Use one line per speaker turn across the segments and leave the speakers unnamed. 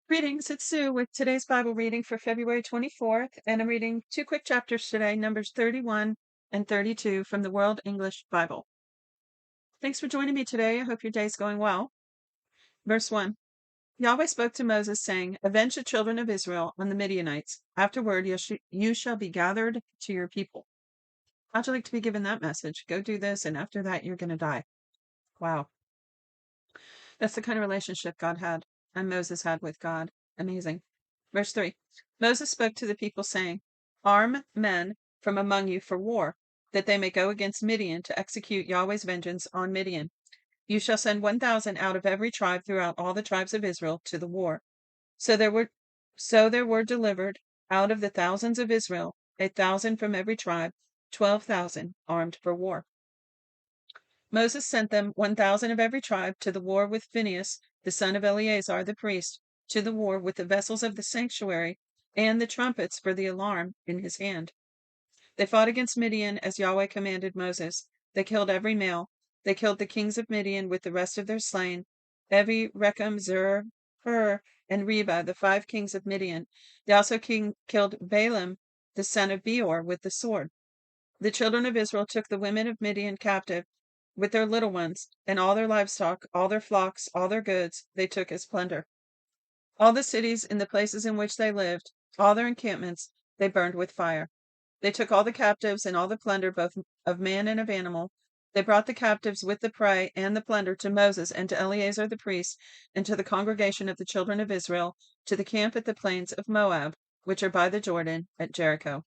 Greetings, it's Sue with today's Bible reading for February 24th, and I'm reading two quick chapters today, Numbers 31 and 32 from the World English Bible. Thanks for joining me today. I hope your day's going well. Verse 1. Yahweh spoke to Moses, saying, Avenge the children of Israel on the Midianites. Afterward, you shall be gathered to your people. How'd you like to be given that message? Go do this, and after that, you're going to die. Wow. That's the kind of relationship God had and Moses had with God. Amazing. Verse 3. Moses spoke to the people, saying, Arm men from among you for war, that they may go against Midian to execute Yahweh's vengeance on Midian. You shall send 1,000 out of every tribe throughout all the tribes of Israel to the war. So there were delivered out of the thousands of Israel 1,000 from every tribe, 12,000 armed for war. Moses sent them 1,000 of every tribe to the war with Phinehas, the son of Eleazar the priest, to the war with the vessels of the sanctuary and the trumpets for the alarm in his hand. They fought against Midian as Yahweh commanded Moses. They killed every male. They killed the kings of Midian with the rest of their slain, Evi, Rechem, Zur, Hur, and Reba, the 5 kings of Midian. They also killed Balaam, the son of Beor, with the sword. The children of Israel took the women of Midian captive, with their little ones, and all their livestock, all their flocks, all their goods, they took as plunder. All the cities in the places in which they lived, all their encampments, they burned with fire. They took all the captives and all the plunder, both of man and of animal. They brought the captives with the prey and the plunder to Moses and to Eleazar the priest, and to the congregation of the children of Israel, to the camp at the plains of Moab, which are by the Jordan, at Jericho.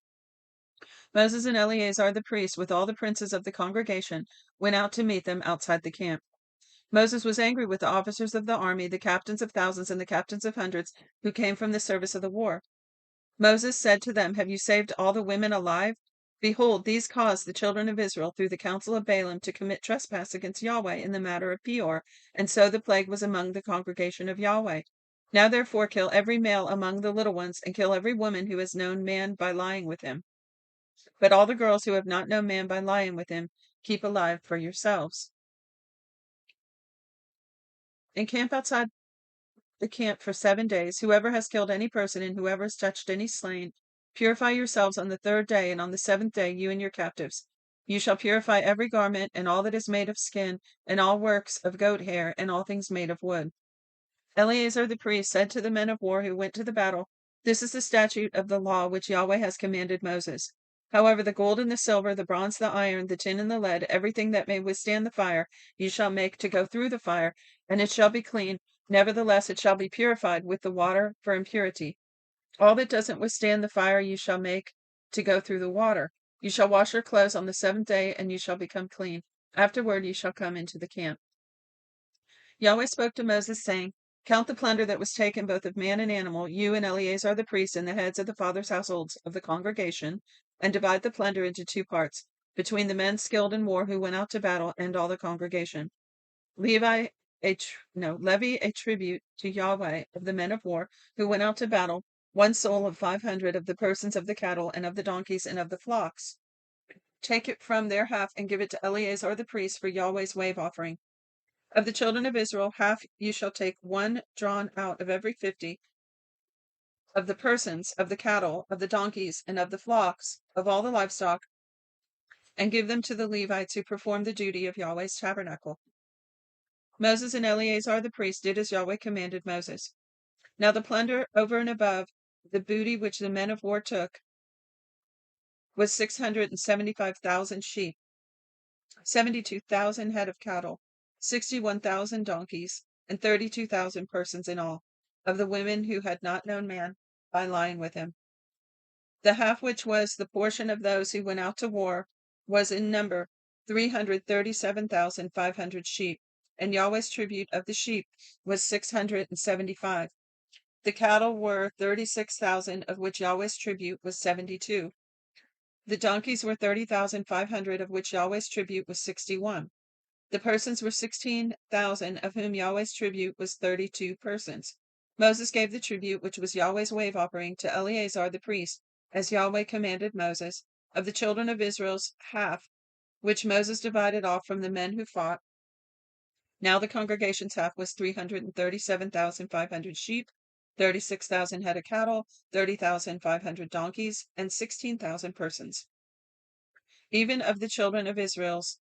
Moses and Eleazar the priest, with all the princes of the congregation, went out to meet them outside the camp. Moses was angry with the officers of the army, the captains of thousands and the captains of hundreds, who came from the service of the war. Moses said to them, Have you saved all the women alive? Behold, these caused the children of Israel through the counsel of Balaam to commit trespass against Yahweh in the matter of Peor, and so the plague was among the congregation of Yahweh. Now therefore kill every male among the little ones, and kill every woman who has known man by lying with him. But all the girls who have not known man by lying with him, keep alive for yourselves. Encamp outside the camp for 7 days. Whoever has killed any person and whoever has touched any slain, purify yourselves on the 3rd day, and on the 7th day you and your captives. You shall purify every garment, and all that is made of skin, and all works of goat hair, and all things made of wood. Eleazar the priest said to the men of war who went to the battle, This is the statute of the law which Yahweh has commanded Moses. However, the gold and the silver, the bronze, the iron, the tin, and the lead, everything that may withstand the fire, you shall make to go through the fire, and it shall be clean. Nevertheless, it shall be purified with the water for impurity. All that doesn't withstand the fire you shall make to go through the water. You shall wash your clothes on the 7th day, and you shall become clean. Afterward you shall come into the camp. Yahweh spoke to Moses, saying, Count the plunder that was taken both of man and animal, you and Eleazar the priest, and the heads of the fathers' households of the congregation, and divide the plunder into 2 parts, between the men skilled in war who went out to battle and all the congregation. Levy a tribute to Yahweh of the men of war who went out to battle, 1 soul of 500 of the persons of the cattle and of the donkeys and of the flocks. Take it from their half and give it to Eleazar the priest for Yahweh's wave offering. Of the children of Israel, half you shall take 1 drawn out of every 50 of the persons, of the cattle, of the donkeys, and of the flocks, of all the livestock, and give them to the Levites who perform the duty of Yahweh's tabernacle. Moses and Eleazar the priest did as Yahweh commanded Moses. Now the plunder over and above the booty which the men of war took was 675,000 sheep, 72,000 head of cattle, 61,000 donkeys, and 32,000 persons in all, of the women who had not known man by lying with him. The half which was the portion of those who went out to war was in number 337,500 sheep, and Yahweh's tribute of the sheep was 675. The cattle were 36,000, of which Yahweh's tribute was 72. The donkeys were 30,500, of which Yahweh's tribute was 61. The persons were 16,000, of whom Yahweh's tribute was 32 persons. Moses gave the tribute, which was Yahweh's wave offering, to Eleazar the priest, as Yahweh commanded Moses, of the children of Israel's half, which Moses divided off from the men who fought. Now the congregation's half was 337,500 sheep, 36,000 head of cattle, 30,500 donkeys, and 16,000 persons. Even of the children of Israel's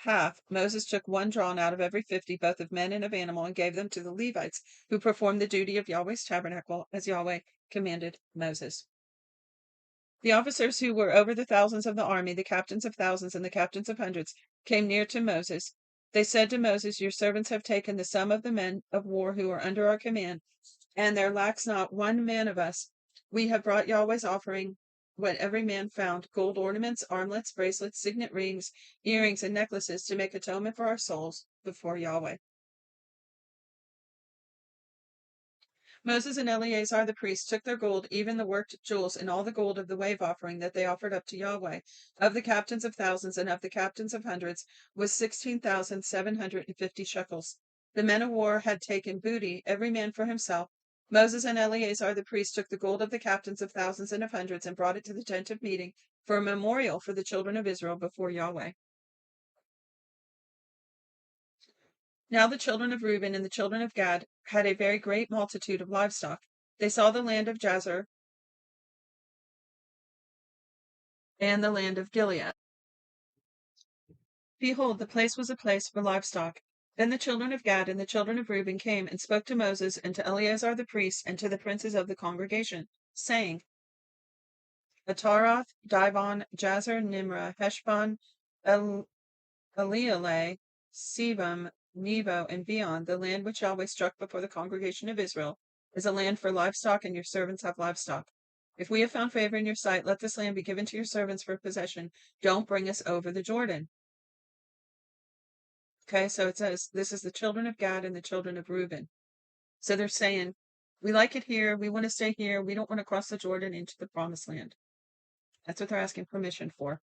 half, Moses took one drawn out of every 50, both of men and of animal, and gave them to the Levites, who performed the duty of Yahweh's tabernacle, as Yahweh commanded Moses. The officers who were over the thousands of the army, the captains of thousands and the captains of hundreds, came near to Moses. They said to Moses, "Your servants have taken the sum of the men of war who are under our command, and there lacks not one man of us. We have brought Yahweh's offering, what every man found: gold ornaments, armlets, bracelets, signet rings, earrings, and necklaces, to make atonement for our souls before Yahweh." Moses and Eleazar the priest took their gold, even the worked jewels, and all the gold of the wave offering that they offered up to Yahweh, of the captains of thousands and of the captains of hundreds, was 16,750 shekels. The men of war had taken booty, every man for himself. Moses and Eleazar the priest took the gold of the captains of thousands and of hundreds and brought it to the tent of meeting for a memorial for the children of Israel before Yahweh. Now the children of Reuben and the children of Gad had a very great multitude of livestock. They saw the land of Jazer and the land of Gilead. Behold, the place was a place for livestock. Then the children of Gad and the children of Reuben came and spoke to Moses and to Eleazar the priest and to the princes of the congregation, saying, Ataroth, Dibon, Jazer, Nimrah, Heshbon, Elealeh, Sebam, Nebo, and Beon, the land which Yahweh struck before the congregation of Israel, is a land for livestock, and your servants have livestock. If we have found favor in your sight, let this land be given to your servants for possession. Don't bring us over the Jordan. Okay, so it says this is the children of Gad and the children of Reuben. So they're saying, we like it here. We want to stay here. We don't want to cross the Jordan into the promised land. That's what they're asking permission for.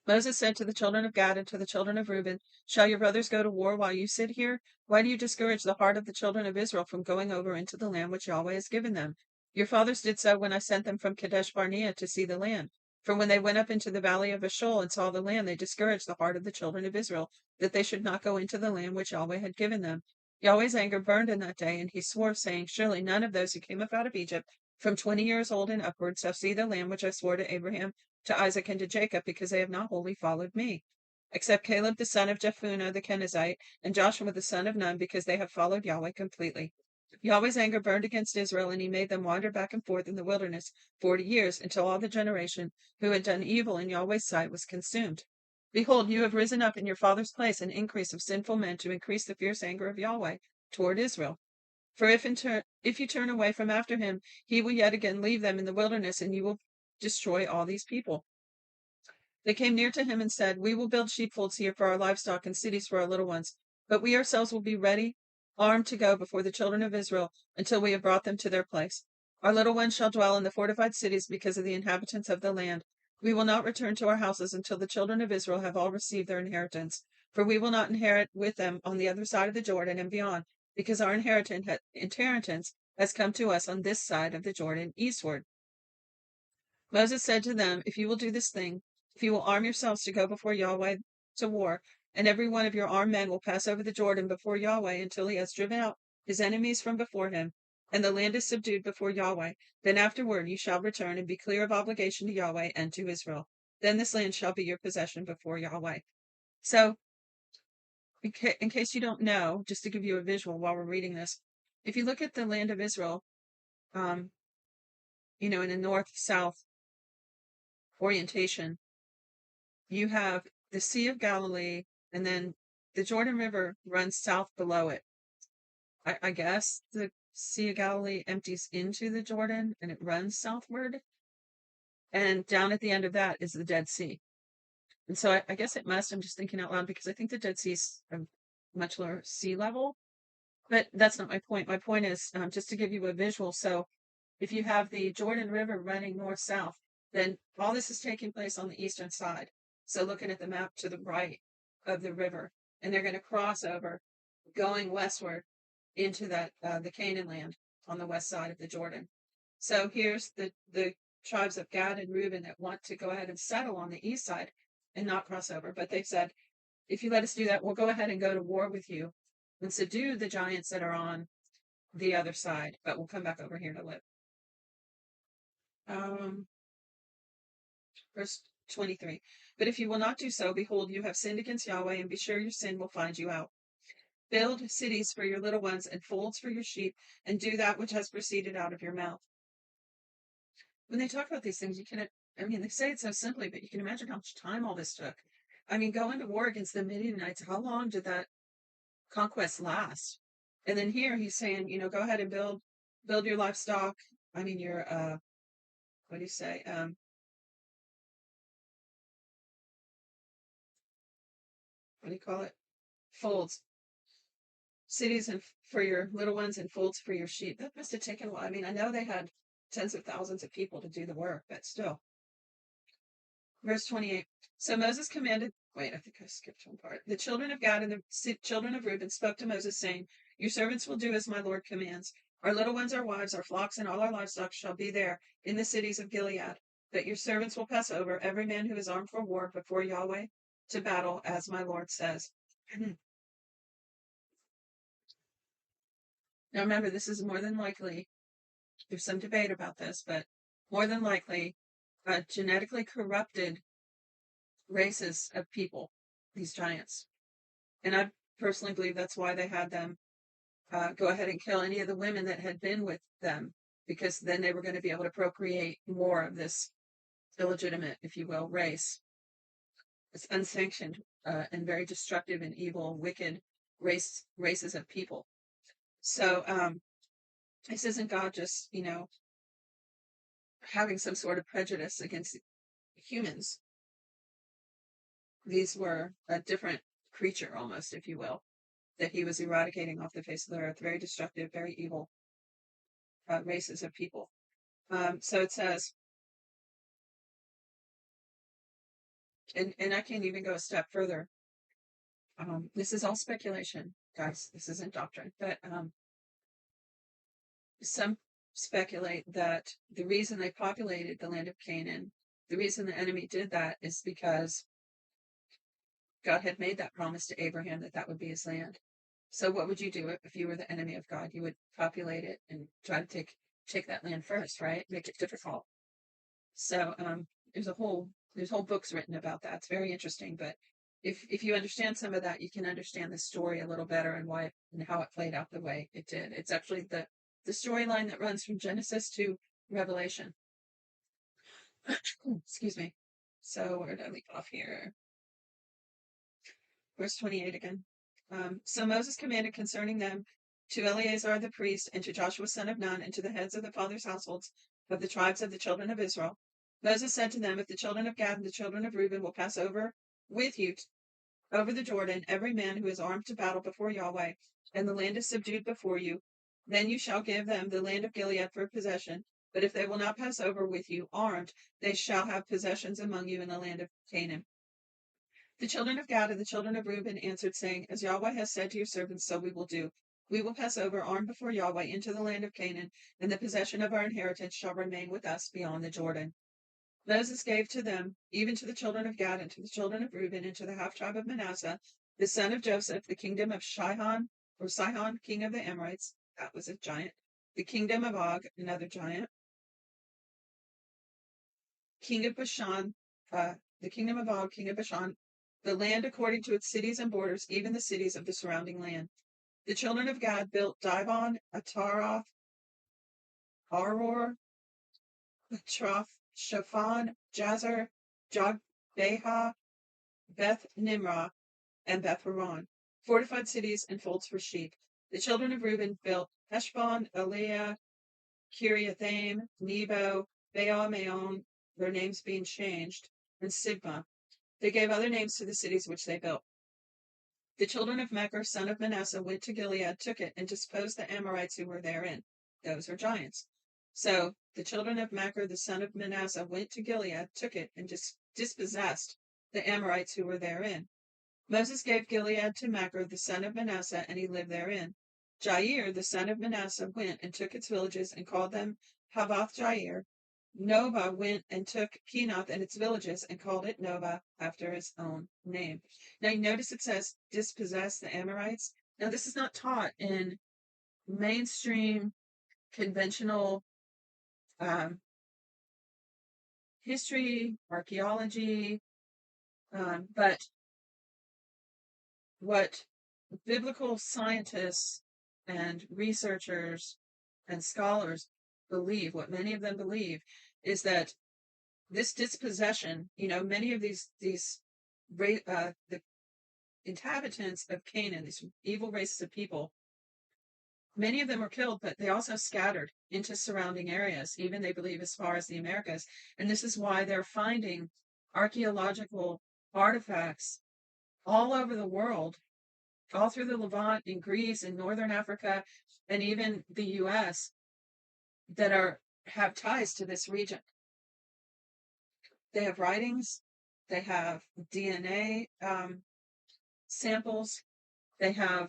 Moses said to the children of Gad and to the children of Reuben, shall your brothers go to war while you sit here? Why do you discourage the heart of the children of Israel from going over into the land which Yahweh has given them? Your fathers did so when I sent them from Kadesh Barnea to see the land. For when they went up into the valley of Eshcol and saw the land, they discouraged the heart of the children of Israel, that they should not go into the land which Yahweh had given them. Yahweh's anger burned in that day, and he swore, saying, surely none of those who came up out of Egypt from 20 years old and upward shall see the land which I swore to Abraham, to Isaac, and to Jacob, because they have not wholly followed me, except Caleb the son of Jephunneh the Kenizzite, and Joshua the son of Nun, because they have followed Yahweh completely. Yahweh's anger burned against Israel, and he made them wander back and forth in the wilderness 40 years, until all the generation who had done evil in Yahweh's sight was consumed. Behold, you have risen up in your father's place an increase of sinful men to increase the fierce anger of Yahweh toward Israel. For if you turn away from after him, he will yet again leave them in the wilderness, and you will destroy all these people. They came near to him and said, we will build sheepfolds here for our livestock and cities for our little ones, but we ourselves will be ready, armed to go before the children of Israel until we have brought them to their place. Our little ones shall dwell in the fortified cities because of the inhabitants of the land. We will not return to our houses until the children of Israel have all received their inheritance, for we will not inherit with them on the other side of the Jordan and beyond, because our inheritance has come to us on this side of the Jordan eastward. Moses said to them, if you will do this thing, if you will arm yourselves to go before Yahweh to war, and every one of your armed men will pass over the Jordan before Yahweh until he has driven out his enemies from before him, and the land is subdued before Yahweh, then afterward you shall return and be clear of obligation to Yahweh and to Israel. Then this land shall be your possession before Yahweh. So, in case you don't know, just to give you a visual while we're reading this, if you look at the land of Israel, in a north-south orientation, you have the Sea of Galilee, and then the Jordan River runs south below it. I guess the Sea of Galilee empties into the Jordan and it runs southward. And down at the end of that is the Dead Sea. And so I guess it must, I'm just thinking out loud, because I think the Dead Sea is a much lower sea level. But that's not my point. My point is just to give you a visual. So if you have the Jordan River running north-south, then all this is taking place on the eastern side. So looking at the map to the right of the river, and they're going to cross over, going westward into the Canaan land on the west side of the Jordan. So here's the tribes of Gad and Reuben that want to go ahead and settle on the east side and not cross over. But they've said, if you let us do that, we'll go ahead and go to war with you and subdue the giants that are on the other side, but we'll come back over here to live. Verse 23. But if you will not do so, behold, you have sinned against Yahweh, and be sure your sin will find you out. Build cities for your little ones and folds for your sheep, and do that which has proceeded out of your mouth. When they talk about these things, they say it so simply, but you can imagine how much time all this took. Going to war against the Midianites, how long did that conquest last? And then here he's saying, go ahead and build your livestock. Your, what do you say? What do you call it? Folds. Cities and for your little ones and folds for your sheep. That must have taken a while. I know they had tens of thousands of people to do the work, but still. Verse 28. So Moses commanded, wait, I think I skipped one part. The children of Gad and the children of Reuben spoke to Moses, saying, your servants will do as my Lord commands. Our little ones, our wives, our flocks, and all our livestock shall be there in the cities of Gilead. But your servants will pass over, every man who is armed for war before Yahweh to battle, as my Lord says. Now remember, this is more than likely, there's some debate about this, but more than likely, genetically corrupted races of people, these giants. And I personally believe that's why they had them go ahead and kill any of the women that had been with them, because then they were going to be able to procreate more of this illegitimate, if you will, race. It's unsanctioned and very destructive and evil, wicked races of people. So this isn't God just, having some sort of prejudice against humans. These were a different creature, almost, if you will, that he was eradicating off the face of the earth. Very destructive, very evil races of people. So it says, and I can't even go a step further. This is all speculation, guys. This isn't doctrine, but some speculate that the reason they populated the land of Canaan, the reason the enemy did that, is because God had made that promise to Abraham that that would be his land. So what would you do if you were the enemy of God? You would populate it and try to take that land first, right? Make it difficult. So there's whole books written about that. It's very interesting. But if you understand some of that, you can understand the story a little better and why and how it played out the way it did. It's actually the storyline that runs from Genesis to Revelation. Excuse me. So where did I leave off here? Verse 28 again. So Moses commanded concerning them to Eleazar the priest, and to Joshua son of Nun, and to the heads of the fathers' households of the tribes of the children of Israel. Moses said to them, if the children of Gad and the children of Reuben will pass over with you over the Jordan, every man who is armed to battle before Yahweh, and the land is subdued before you, then you shall give them the land of Gilead for possession. But if they will not pass over with you armed, they shall have possessions among you in the land of Canaan. The children of Gad and the children of Reuben answered, saying, as Yahweh has said to your servants, so we will do. We will pass over armed before Yahweh into the land of Canaan, and the possession of our inheritance shall remain with us beyond the Jordan. Moses gave to them, even to the children of Gad and to the children of Reuben and to the half tribe of Manasseh, the son of Joseph, the kingdom of Sihon, king of the Amorites, that was a giant, the kingdom of Og, another giant, king of Bashan, the kingdom of Og, king of Bashan, the land according to its cities and borders, even the cities of the surrounding land. The children of Gad built Dibon, Ataroth, Aror, Troth, Shaphan, Jazer, Jogbeha, Beth Nimrah, and Beth Horon, fortified cities and folds for sheep. The children of Reuben built Heshbon, Eliah, Kiriathaim, Nebo, Baal Maon, their names being changed, and Sibmah. They gave other names to the cities which they built. The children of Machir, son of Manasseh, went to Gilead, took it, and disposed the Amorites who were therein. Those are giants. So the children of Machir, the son of Manasseh, went to Gilead, took it, and dispossessed the Amorites who were therein. Moses gave Gilead to Machir, the son of Manasseh, and he lived therein. Jair, the son of Manasseh, went and took its villages and called them Havoth Jair. Nobah went and took Kenath and its villages and called it Nobah after his own name. Now you notice it says dispossess the Amorites. Now this is not taught in mainstream conventional um, history, archaeology, but what biblical scientists and researchers and scholars believe, what many of them believe, is that this dispossession, many of the inhabitants of Canaan, these evil races of people, many of them were killed, but they also scattered into surrounding areas, even they believe as far as the Americas. And this is why they're finding archaeological artifacts all over the world, all through the Levant, in Greece, in Northern Africa, and even the US, that have ties to this region. They have writings, they have DNA samples, they have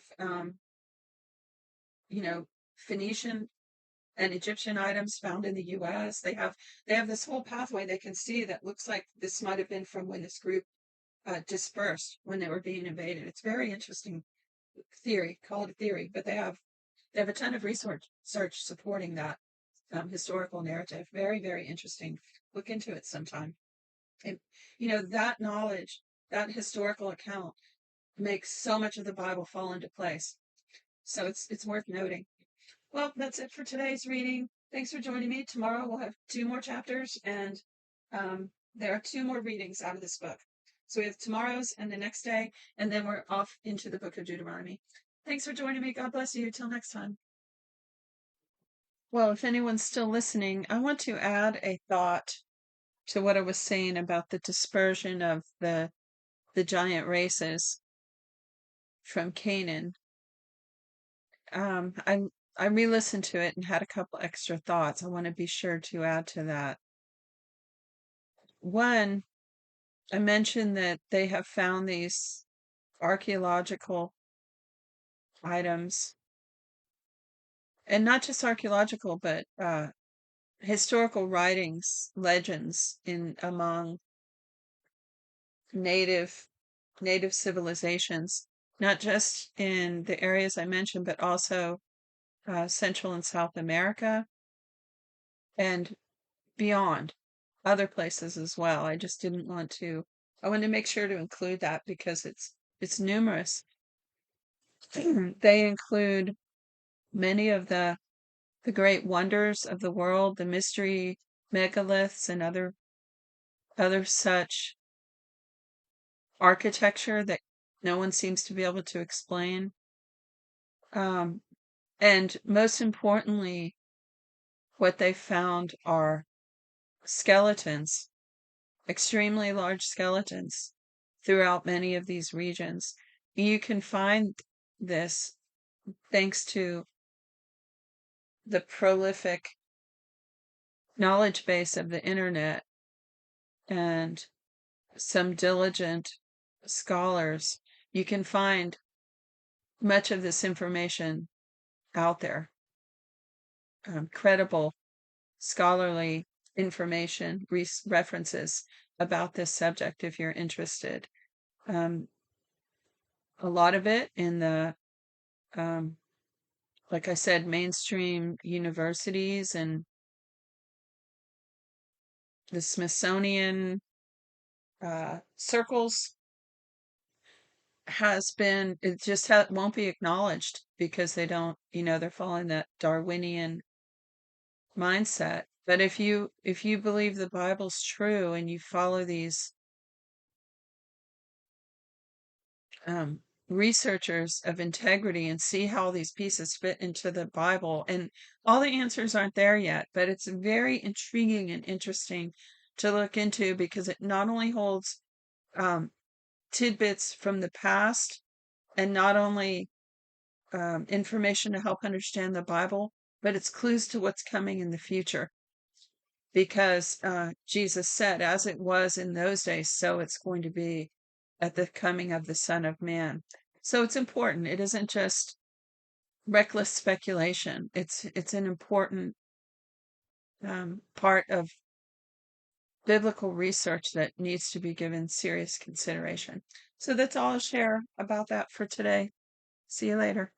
Phoenician and Egyptian items found in the US. They have this whole pathway they can see that looks like this might have been from when this group dispersed when they were being invaded. It's very interesting theory, call it a theory, but they have a ton of research supporting that historical narrative. Very, very interesting. Look into it sometime. And that knowledge, that historical account, makes so much of the Bible fall into place. So it's worth noting. Well, that's it for today's reading. Thanks for joining me. Tomorrow we'll have 2 more chapters, and there are 2 more readings out of this book. So we have tomorrow's and the next day, and then we're off into the book of Deuteronomy. Thanks for joining me. God bless you. Till next time. Well, if anyone's still listening, I want to add a thought to what I was saying about the dispersion of the giant races from Canaan. I re-listened to it and had a couple extra thoughts. I want to be sure to add to that. One, I mentioned that they have found these archaeological items, and not just archaeological, but historical writings, legends among native civilizations, not just in the areas I mentioned, but also Central and South America and beyond, other places as well. I just didn't want to. I wanted to make sure to include that because it's numerous. They include many of the great wonders of the world, the mystery megaliths, and other such architecture that no one seems to be able to explain. And most importantly, what they found are skeletons, extremely large skeletons throughout many of these regions. You can find this thanks to the prolific knowledge base of the internet and some diligent scholars. You can find much of this information out there, credible scholarly information, references about this subject if you're interested. A lot of it in the, like I said, mainstream universities and the Smithsonian circles it just won't be acknowledged because they don't, they're following that Darwinian mindset. But if you believe the Bible's true and you follow these researchers of integrity and see how these pieces fit into the Bible, and all the answers aren't there yet, but it's very intriguing and interesting to look into because it not only holds tidbits from the past and not only information to help understand the Bible, but it's clues to what's coming in the future. Because Jesus said, as it was in those days, so it's going to be at the coming of the Son of Man. So it's important. It isn't just reckless speculation. It's an important part of biblical research that needs to be given serious consideration. So that's all I'll share about that for today. See you later.